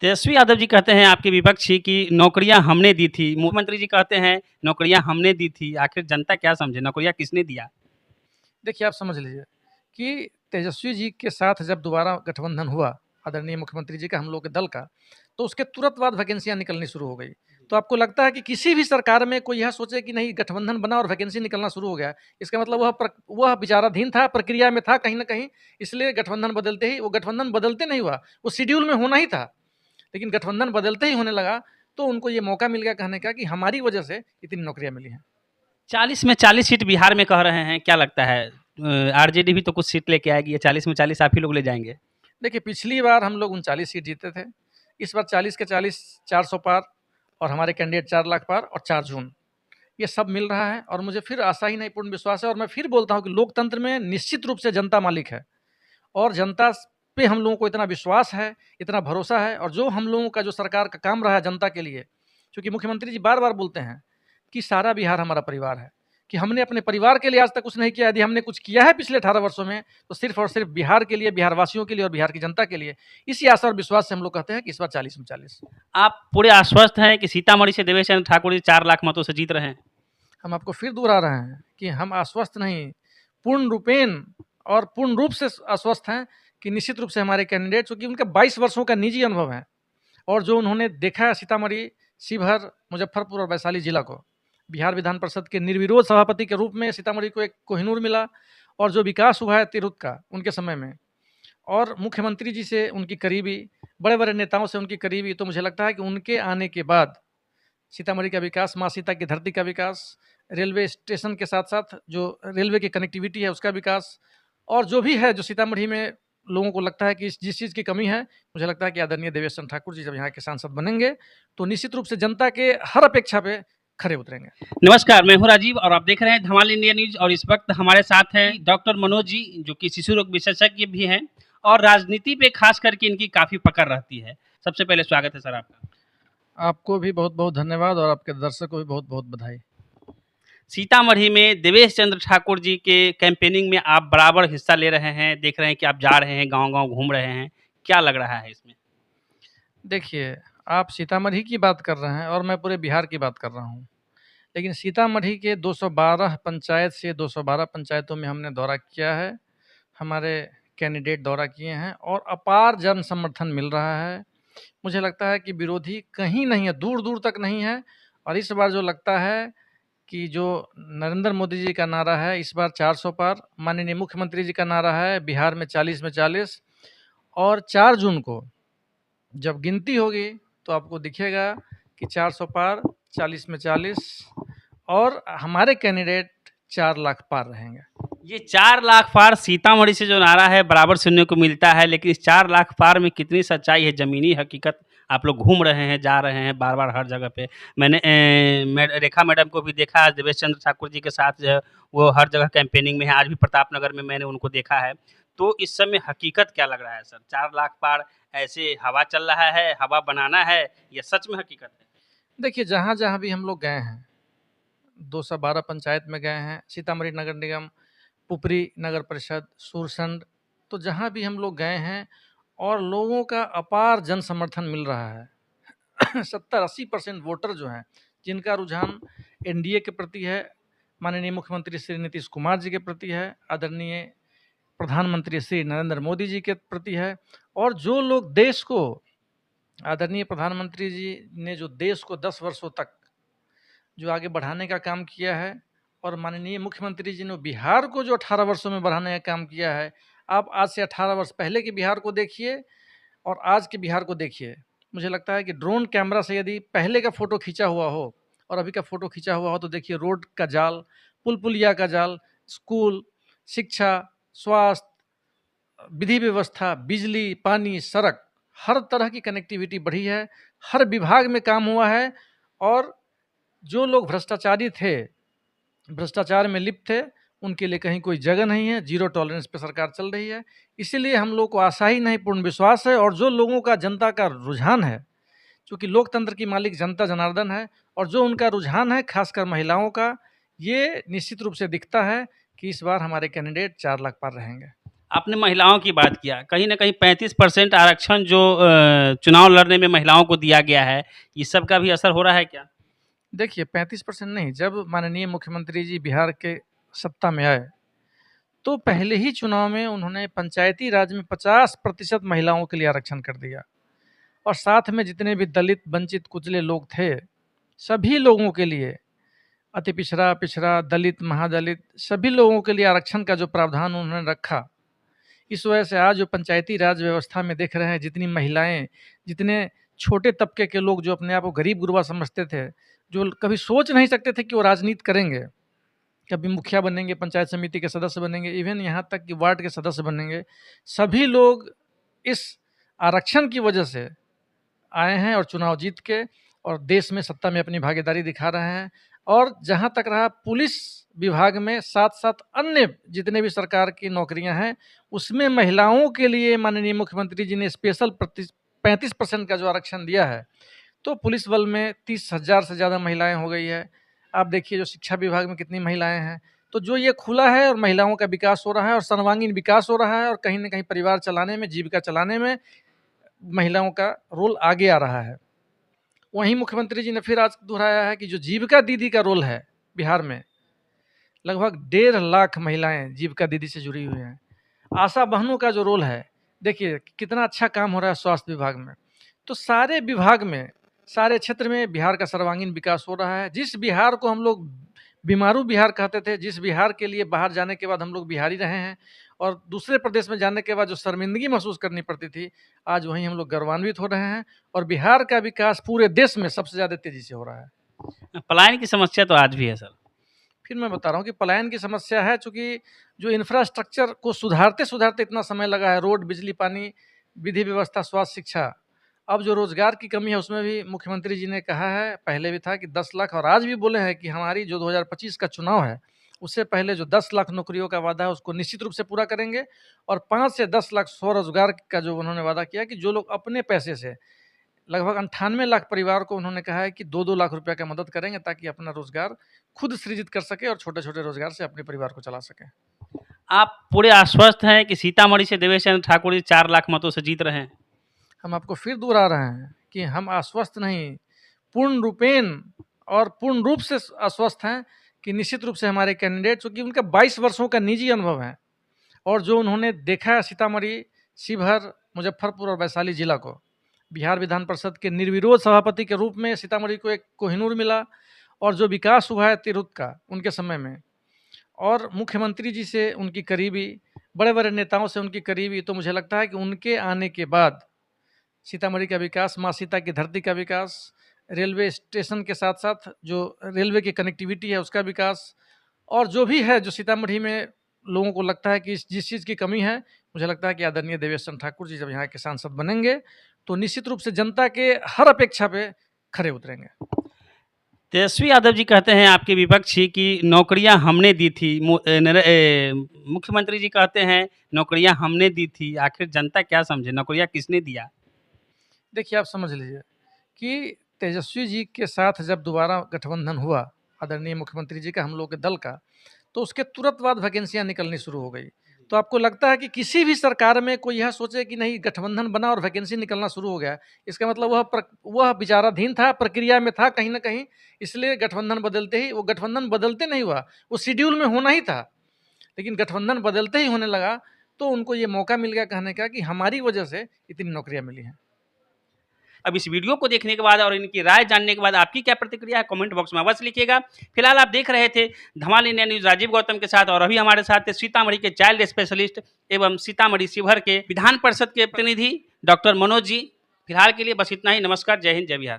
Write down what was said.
तेजस्वी यादव जी कहते हैं आपके विपक्षी कि नौकरियां हमने दी थी। मुख्यमंत्री जी कहते हैं नौकरियां हमने दी थी। आखिर जनता क्या समझे, नौकरियां किसने दिया? देखिए, आप समझ लीजिए कि तेजस्वी जी के साथ जब दोबारा गठबंधन हुआ, आदरणीय मुख्यमंत्री जी का, हम लोग के दल का, तो उसके तुरंत बाद वैकेंसियाँ निकलनी शुरू हो गई। तो आपको लगता है कि किसी भी सरकार में कोई यह सोचे कि नहीं, गठबंधन बना और वैकेंसी निकलना शुरू हो गया, इसका मतलब वह विचाराधीन था, प्रक्रिया में था कहीं न कहीं, इसलिए गठबंधन बदलते ही, वो गठबंधन बदलते नहीं हुआ, वो शेड्यूल में होना ही था। लेकिन गठबंधन बदलते ही होने लगा, तो उनको ये मौका मिल गया कहने का कि हमारी वजह से इतनी नौकरियाँ मिली हैं। 40 में 40 सीट बिहार में कह रहे हैं, क्या लगता है? आरजेडी भी तो कुछ सीट लेके आएगी, ये 40 में 40 आप ही लोग ले जाएंगे? देखिए, पिछली बार हम लोग 39 सीट जीते थे, इस बार 40 के 40, 400 पार, और हमारे कैंडिडेट 4 लाख पार और 4 जून, ये सब मिल रहा है। और मुझे फिर आशा ही नहीं, पूर्ण विश्वास है, और मैं फिर बोलता हूँ कि लोकतंत्र में निश्चित रूप से जनता मालिक है, और जनता पे हम लोगों को इतना विश्वास है, इतना भरोसा है, और जो हम लोगों का जो सरकार का काम रहा है जनता के लिए, क्योंकि मुख्यमंत्री जी बार बार बोलते हैं कि सारा बिहार हमारा परिवार है, कि हमने अपने परिवार के लिए आज तक कुछ नहीं किया। यदि हमने कुछ किया है पिछले 18 वर्षों में, तो सिर्फ और सिर्फ बिहार के लिए, बिहार वासियों के लिए और बिहार की जनता के लिए। इसी आशा और विश्वास से हम लोग कहते हैं कि इस बार 40 में 40। आप पूरे आश्वस्त हैं कि सीतामढ़ी से देवेश चंद्र ठाकुर जी 4 लाख मतों से जीत रहे हैं? हम आपको फिर दोहरा रहे हैं कि हम आश्वस्त नहीं, पूर्ण रूपेण और पूर्ण रूप से आश्वस्त हैं कि निश्चित रूप से हमारे कैंडिडेट, चूँकि उनका 22 वर्षों का निजी अनुभव है, और जो उन्होंने देखा है सीतामढ़ी, शिवहर, मुजफ्फरपुर और वैशाली जिला को, बिहार विधान परिषद के निर्विरोध सभापति के रूप में सीतामढ़ी को एक कोहिनूर मिला, और जो विकास हुआ है तिरहुत का उनके समय में, और मुख्यमंत्री जी से उनकी करीबी, बड़े-बड़े नेताओं से उनकी करीबी, तो मुझे लगता है कि उनके आने के बाद सीतामढ़ी का विकास, माँ सीता की धरती का विकास, रेलवे स्टेशन के साथ-साथ जो रेलवे की कनेक्टिविटी है उसका विकास, और जो भी है जो सीतामढ़ी में लोगों को लगता है कि जिस चीज़ की कमी है, मुझे लगता है कि आदरणीय देवेश चंद्र ठाकुर जी जब यहाँ के सांसद बनेंगे, तो निश्चित रूप से जनता के हर अपेक्षा पे खरे उतरेंगे। नमस्कार, मैं हूं राजीव और आप देख रहे हैं धमाल इंडिया न्यूज। और इस वक्त हमारे साथ हैं डॉक्टर मनोज जी, जो कि शिशु रोग विशेषज्ञ भी हैं और राजनीति पे खास करके इनकी काफी पकड़ रहती है। सबसे पहले स्वागत है सर आपका। आपको भी बहुत-बहुत धन्यवाद, और आपके दर्शकों को भी बहुत-बहुत बधाई। सीतामढ़ी में देवेश चंद्र ठाकुर जी के कैंपेनिंग में आप बराबर हिस्सा ले रहे हैं, देख रहे हैं कि आप जा रहे हैं, गांव-गांव घूम रहे हैं, क्या लग रहा है इसमें? देखिए, आप सीतामढ़ी की बात कर रहे हैं और मैं पूरे बिहार की बात कर रहा हूँ। लेकिन सीतामढ़ी के 212 पंचायत से 212 पंचायतों में हमने दौरा किया है, हमारे कैंडिडेट दौरा किए हैं, और अपार जन समर्थन मिल रहा है। मुझे लगता है कि विरोधी कहीं नहीं है, दूर-दूर तक नहीं है, और इस बार जो लगता है कि जो नरेंद्र मोदी जी का नारा है, इस बार 400 पार, माननीय मुख्यमंत्री जी का नारा है बिहार में 40 में 40, और 4 जून को जब गिनती होगी तो आपको दिखेगा कि 400 पार, 40 में 40, और हमारे कैंडिडेट 4 लाख पार रहेंगे। ये 4 लाख पार सीतामढ़ी से जो नारा है बराबर सुनने को मिलता है, लेकिन इस 4 लाख पार में कितनी सच्चाई है, ज़मीनी हकीकत? आप लोग घूम रहे हैं, जा रहे हैं बार-बार हर जगह पे। मैंने रेखा मैडम को भी देखा है, देवेश चंद्र ठाकुर जी के साथ जो है, वो हर जगह कैंपेनिंग में है। आज भी प्रतापनगर में मैंने उनको देखा है। तो इस समय हकीकत क्या लग रहा है सर? 4 लाख पार ऐसे हवा चल रहा है, हवा बनाना है या सच में हकीकत है? देखिए, जहाँ-जहाँ भी हम लोग गए हैं, 212 पंचायत में गए हैं, सीतामढ़ी नगर निगम, पुपरी नगर परिषद, सूरसंड, तो जहाँ भी हम लोग गए हैं, और लोगों का अपार जन समर्थन मिल रहा है। 70-80% वोटर जो हैं, जिनका रुझान एनडीए के प्रति है, माननीय मुख्यमंत्री श्री नीतीश कुमार जी के प्रति है, आदरणीय प्रधानमंत्री श्री नरेंद्र मोदी जी के प्रति है, और जो लोग देश को, आदरणीय प्रधानमंत्री जी ने जो देश को 10 वर्षों तक जो आगे बढ़ाने का काम किया है, और माननीय मुख्यमंत्री जी ने बिहार को जो 18 वर्षों में बढ़ाने का काम किया है, आप आज से 18 वर्ष पहले के बिहार को देखिए और आज के बिहार को देखिए। मुझे लगता है कि ड्रोन कैमरा से यदि पहले का फ़ोटो खींचा हुआ हो और अभी का फ़ोटो खींचा हुआ हो, तो देखिए रोड का जाल, पुल-पुलिया का जाल, स्कूल, शिक्षा, स्वास्थ्य, विधि व्यवस्था, बिजली, पानी, सड़क, हर तरह की कनेक्टिविटी बढ़ी है, हर विभाग में काम हुआ है, और जो लोग भ्रष्टाचारी थे, भ्रष्टाचार में लिप्त थे, उनके लिए कहीं कोई जगह नहीं है, ज़ीरो टॉलरेंस पे सरकार चल रही है। इसीलिए हम लोग को आशा ही नहीं, पूर्ण विश्वास है, और जो लोगों का, जनता का रुझान है, चूँकि लोकतंत्र की मालिक जनता जनार्दन है, और जो उनका रुझान है खासकर महिलाओं का, ये निश्चित रूप से दिखता है कि इस बार हमारे कैंडिडेट 4 लाख पार रहेंगे। आपने महिलाओं की बात किया, कहीं न कहीं 35% आरक्षण जो चुनाव लड़ने में महिलाओं को दिया गया है, इस सब का भी असर हो रहा है क्या? देखिए 35% नहीं, जब माननीय मुख्यमंत्री जी बिहार के सत्ता में आए, तो पहले ही चुनाव में उन्होंने पंचायती राज में 50% महिलाओं के लिए आरक्षण कर दिया और साथ में जितने भी दलित, वंचित, कुचले लोग थे, सभी लोगों के लिए अति पिछड़ा, पिछड़ा, दलित, महादलित सभी लोगों के लिए आरक्षण का जो प्रावधान उन्होंने रखा, इस वजह से आज जो पंचायती राज व्यवस्था में देख रहे हैं जितनी महिलाएं, जितने छोटे तबके के लोग जो अपने आप को गरीब गुरबा समझते थे, जो कभी सोच नहीं सकते थे कि वो राजनीति करेंगे, कभी मुखिया बनेंगे, पंचायत समिति के सदस्य बनेंगे, इवन यहाँ तक कि वार्ड के सदस्य बनेंगे, सभी लोग इस आरक्षण की वजह से आए हैं और चुनाव जीत के और देश में सत्ता में अपनी भागीदारी दिखा रहे हैं। और जहाँ तक रहा पुलिस विभाग में, साथ साथ अन्य जितने भी सरकार की नौकरियां हैं, उसमें महिलाओं के लिए माननीय मुख्यमंत्री जी ने स्पेशल 35% का जो आरक्षण दिया है, तो पुलिस बल में 30,000 से ज़्यादा महिलाएं हो गई है। आप देखिए जो शिक्षा विभाग में कितनी महिलाएं हैं, तो जो ये खुला है और महिलाओं का विकास हो रहा है और सर्वांगीण विकास हो रहा है और कहीं न कहीं परिवार चलाने में, जीविका चलाने में महिलाओं का रोल आगे आ रहा है। वहीं मुख्यमंत्री जी ने फिर आज दोहराया है कि जो जीविका दीदी का रोल है बिहार में, लगभग 1.5 लाख महिलाएं जीविका दीदी से जुड़ी हुई हैं। आशा बहनों का जो रोल है, देखिए कितना अच्छा काम हो रहा है स्वास्थ्य विभाग में। तो सारे विभाग में, सारे क्षेत्र में बिहार का सर्वांगीण विकास हो रहा है। जिस बिहार को हम लोग बीमारू बिहार कहते थे, जिस बिहार के लिए बाहर जाने के बाद हम लोग बिहारी रहे हैं और दूसरे प्रदेश में जाने के बाद जो शर्मिंदगी महसूस करनी पड़ती थी, आज वहीं हम लोग गौरवान्वित हो रहे हैं और बिहार का विकास पूरे देश में सबसे ज़्यादा तेज़ी से हो रहा है। पलायन की समस्या तो आज भी है सर। फिर मैं बता रहा हूँ कि पलायन की समस्या है, चूँकि जो इंफ्रास्ट्रक्चर को सुधारते-सुधारते इतना समय लगा है, रोड, बिजली, पानी, विधि व्यवस्था, स्वास्थ्य, शिक्षा, अब जो रोज़गार की कमी है उसमें भी मुख्यमंत्री जी ने कहा है, पहले भी था कि 10 लाख और आज भी बोले हैं कि हमारी जो 2025 का चुनाव है, उससे पहले जो 10 लाख नौकरियों का वादा है उसको निश्चित रूप से पूरा करेंगे और 5 से 10 लाख स्वरोज़गार का जो उन्होंने वादा किया कि जो लोग अपने पैसे से लगभग 98 लाख परिवार को उन्होंने कहा है कि 2-2 लाख रुपया का मदद करेंगे ताकि अपना रोज़गार खुद सृजित कर सके और छोटे-छोटे रोज़गार से अपने परिवार को चला सकें। आप पूरे आश्वस्त हैं कि सीतामढ़ी से देवेश चंद्र ठाकुर जी 4 लाख मतों से जीत रहे हैं? हम आपको फिर दोहरा रहे हैं कि हम आश्वस्त नहीं, पूर्ण रूपेण और पूर्ण रूप से आश्वस्त हैं कि निश्चित रूप से हमारे कैंडिडेट, चूँकि उनका 22 वर्षों का निजी अनुभव है और जो उन्होंने देखा है सीतामढ़ी, शिवहर, मुजफ्फरपुर और वैशाली जिला को, बिहार विधान परिषद के निर्विरोध सभापति के रूप में सीतामढ़ी को एक कोहिनूर मिला और जो विकास हुआ है तिरहुत का उनके समय में और मुख्यमंत्री जी से उनकी करीबी, बड़े-बड़े नेताओं से उनकी करीबी, तो मुझे लगता है कि उनके आने के बाद सीतामढ़ी का विकास, माँ सीता की धरती का विकास, रेलवे स्टेशन के साथ-साथ जो रेलवे की कनेक्टिविटी है उसका विकास और जो भी है जो सीतामढ़ी में लोगों को लगता है कि जिस चीज़ की कमी है, मुझे लगता है कि आदरणीय देवेश चंद्र ठाकुर जी जब यहाँ के सांसद बनेंगे, तो निश्चित रूप से जनता के हर अपेक्षा पे खरे उतरेंगे। तेजस्वी यादव जी कहते हैं आपके विपक्षी कि नौकरियां हमने दी थी। मुख्यमंत्री जी कहते हैं नौकरियां हमने दी थी। आखिर जनता क्या समझे, नौकरियां किसने दिया? देखिए आप समझ लीजिए कि तेजस्वी जी के साथ जब दोबारा गठबंधन हुआ आदरणीय मुख्यमंत्री जी का, हम लोग के दल का, तो उसके तुरंत बाद वैकेंसियाँ निकलनी शुरू हो गई। तो आपको लगता है कि किसी भी सरकार में कोई यह सोचे कि नहीं गठबंधन बना और वैकेंसी निकलना शुरू हो गया, इसका मतलब वह विचाराधीन था, प्रक्रिया में था कहीं न कहीं, इसलिए गठबंधन बदलते ही, वो गठबंधन बदलते नहीं हुआ, वो शेड्यूल में होना ही था। लेकिन गठबंधन बदलते ही होने लगा, तो उनको ये मौका मिल गया कहने का कि हमारी वजह से इतनी नौकरियाँ मिली हैं। अब इस वीडियो को देखने के बाद और इनकी राय जानने के बाद आपकी क्या प्रतिक्रिया है, कमेंट बॉक्स में अवश्य लिखिएगा। फिलहाल आप देख रहे थे धमाल इंडिया न्यूज़ राजीव गौतम के साथ और अभी हमारे साथ थे सीतामढ़ी के चाइल्ड स्पेशलिस्ट एवं सीतामढ़ी शिवहर के विधान परिषद के प्रतिनिधि डॉक्टर मनोज जी। फिलहाल के लिए बस इतना ही। नमस्कार, जय हिंद, जय बिहार।